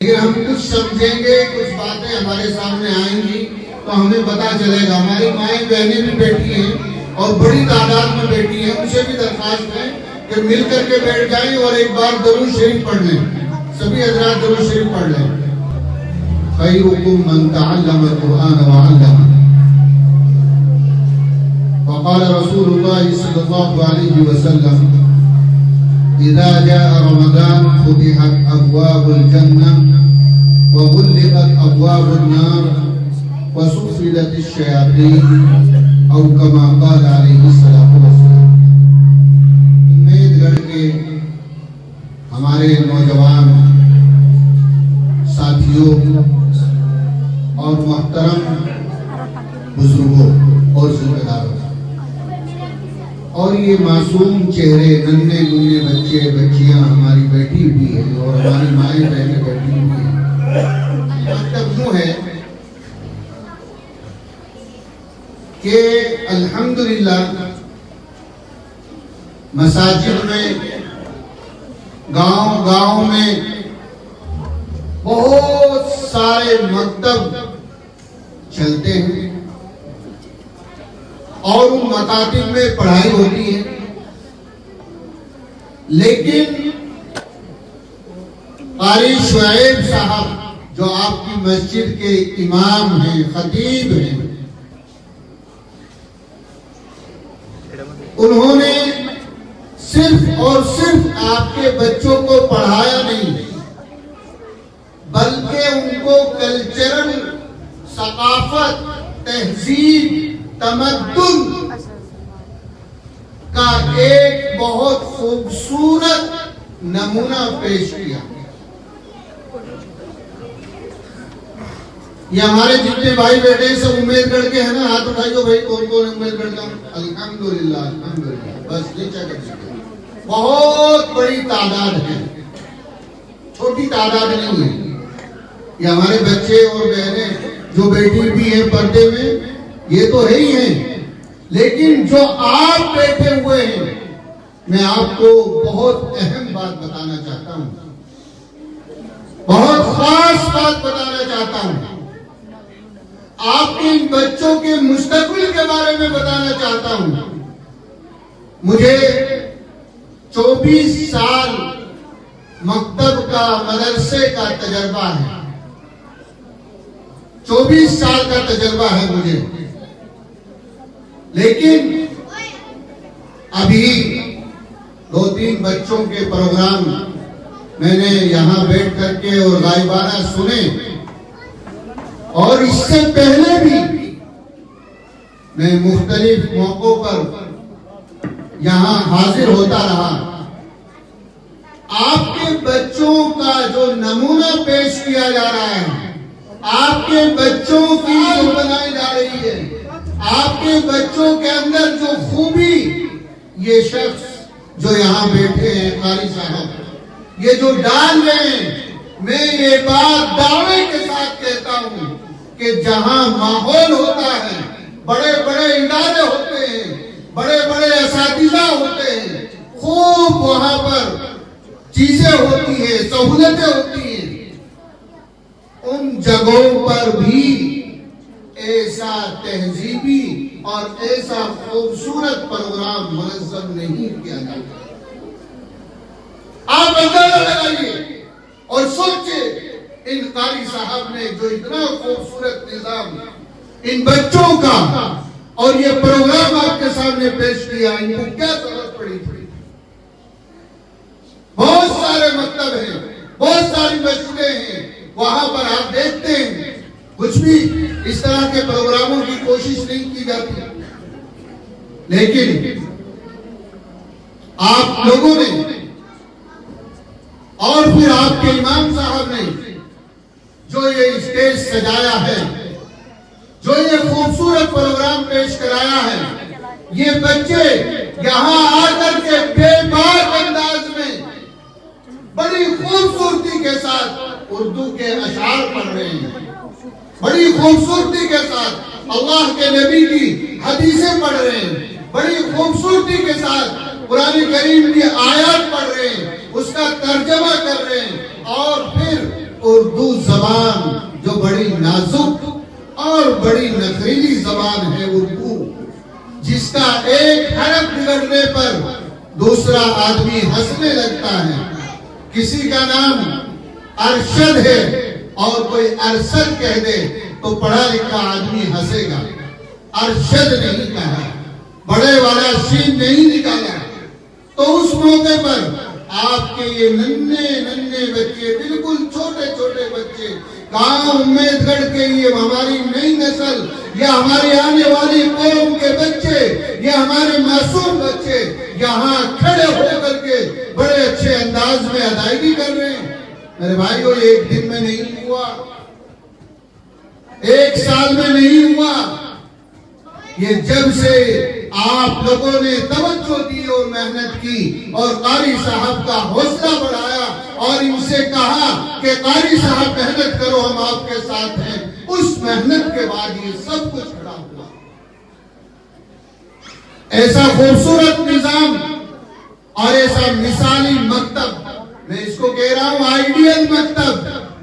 لیکن ہم کچھ سمجھیں گے، کچھ باتیں ہمارے سامنے آئیں گی تو ہمیں پتا چلے گا. ہماری مائیں بہنیں بھی بیٹھی ہیں اور بڑی تعداد میں بیٹھی ہیں، ان سے بھی درخواست ہے کہ مل کر کے بیٹھ جائیں اور ایک بار درود شریف پڑھ لیں. سبھی حضرات درود شریف پڑھ لیں. خیرکم من تعلم القرآن وعلمہ. وقال رسول اللہ صلی اللہ علیہ وسلم اذا جاء رمضان فتحت ابواب الجنہ وغلقت ابواب النار وسفلت الشیاطین او کما قال علیہ الصلوۃ والسلام. امید گڑھ کے ہمارے نوجوان ساتھیوں اور محترم بزرگوں اور ذمہ داروں اور یہ معصوم چہرے، ننھے منھے بچے بچیاں ہماری بیٹھی ہوئی ہیں اور ہماری مائیں بہنیں بیٹھی ہوئی ہیں. مطلب یوں ہے کہ الحمدللہ مساجد میں، گاؤں گاؤں میں بہت سارے مکتب چلتے ہیں اور ان مکاتب میں پڑھائی ہوتی ہے، لیکن قاری شعیب صاحب جو آپ کی مسجد کے امام ہیں، خطیب ہیں، انہوں نے صرف اور صرف آپ کے بچوں کو پڑھایا نہیں بلکہ ان کو کلچرل، ثقافت، تہذیب، تمدن کا ایک بہت خوبصورت نمونہ پیش کیا. یہ ہمارے جتنے بھائی بیٹے ہیں سب امید گڑھ کے ہیں نا؟ ہاتھ اٹھائیو بھائی، کون کون امید گڑھ کا؟ الحمدللہ الحمدللہ. بس نیچا کر دیجیے. بہت بڑی تعداد ہے، چھوٹی تعداد نہیں ہے. یہ ہمارے بچے اور بہنیں جو بیٹھی بھی ہیں پردے میں، یہ تو ہے ہی ہیں، لیکن جو آپ بیٹھے ہوئے ہیں، میں آپ کو بہت اہم بات بتانا چاہتا ہوں، بہت خاص بات بتانا چاہتا ہوں. آپ کے ان بچوں کے مستقبل کے بارے میں بتانا چاہتا ہوں. مجھے 24 سال مکتب کا، مدرسے کا تجربہ ہے. 24 سال کا تجربہ ہے مجھے، لیکن ابھی 2-3 بچوں کے پروگرام میں نے یہاں بیٹھ کر کے اور غائبانہ سنے، اور اس سے پہلے بھی میں مختلف موقعوں پر یہاں حاضر ہوتا رہا. آپ کے بچوں کا جو نمونہ پیش کیا جا رہا ہے، آپ کے بچوں کی جو بنائی جا رہی ہے، آپ کے بچوں کے اندر جو خوبی، یہ شخص جو یہاں بیٹھے ہیں قاری صاحب، یہ جو ڈال رہے ہیں، میں یہ بات دعوے کے ساتھ کہتا ہوں کہ جہاں ماحول ہوتا ہے، بڑے بڑے ادارے ہوتے ہیں، بڑے بڑے اساتذہ ہوتے ہیں، خوب وہاں پر چیزیں ہوتی ہیں، سہولتیں ہوتی ہیں، ان جگہوں پر بھی ایسا تہذیبی اور ایسا خوبصورت پروگرام منظم نہیں کیا جاتا. آپ اندازہ لگائیے اور سوچئے، ان قاری صاحب نے جو اتنا خوبصورت نظام ان بچوں کا اور یہ پروگرام آپ کے سامنے پیش کیا، ان کو کیا ضرورت پڑی تھی؟ بہت سارے مکتب ہیں، بہت ساری مسجدیں ہیں، وہاں پر آپ دیکھتے ہیں کچھ بھی اس طرح کے پروگراموں کی کوشش نہیں کی جاتی. لیکن آپ لوگوں نے اور پھر آپ کے امام صاحب نے جو یہ اسٹیج سجایا ہے، جو یہ خوبصورت پروگرام پیش کرایا ہے، یہ بچے یہاں آ کر کے بے باک انداز میں بڑی خوبصورتی کے ساتھ اردو کے اشعار پڑھ رہے ہیں، بڑی خوبصورتی کے ساتھ اللہ کے نبی کی حدیثیں پڑھ رہے ہیں، بڑی خوبصورتی کے ساتھ قرآن کریم کی آیات پڑھ رہے ہیں، اس کا ترجمہ کر رہے ہیں، اور پھر اردو زبان جو بڑی نازک اور بڑی نخریلی زبان ہے اردو، جس کا ایک حرف بگڑنے پر دوسرا آدمی ہنسنے لگتا ہے. کسی کا نام ارشد ہے اور کوئی ارشد کہہ دے تو پڑھا لکھا آدمی ہنسے گا. ارشد نہیں کہا، بڑے والا شین نہیں نکالا. تو اس موقع پر آپ کے یہ ننھے بچے، بالکل چھوٹے چھوٹے بچے، کہاں امید گڑھ کے یہ ہماری نئی نسل یا ہماری آنے والی قوم کے بچے یا ہمارے معصوم بچے یہاں کھڑے ہو کر کے بڑے اچھے انداز میں ادائیگی کر رہے ہیں. میرے بھائیو، ایک دن میں نہیں ہوا، ایک سال میں نہیں ہوا. یہ جب سے آپ لوگوں نے توجہ دی اور محنت کی اور قاری صاحب کا حوصلہ بڑھایا اور ان سے کہا کہ قاری صاحب محنت کرو، ہم آپ کے ساتھ ہیں، اس محنت کے بعد یہ سب کچھ کھڑا ہوا. ایسا خوبصورت نظام اور ایسا مثالی مکتب، میں اس کو کہہ رہا ہوں، آئیے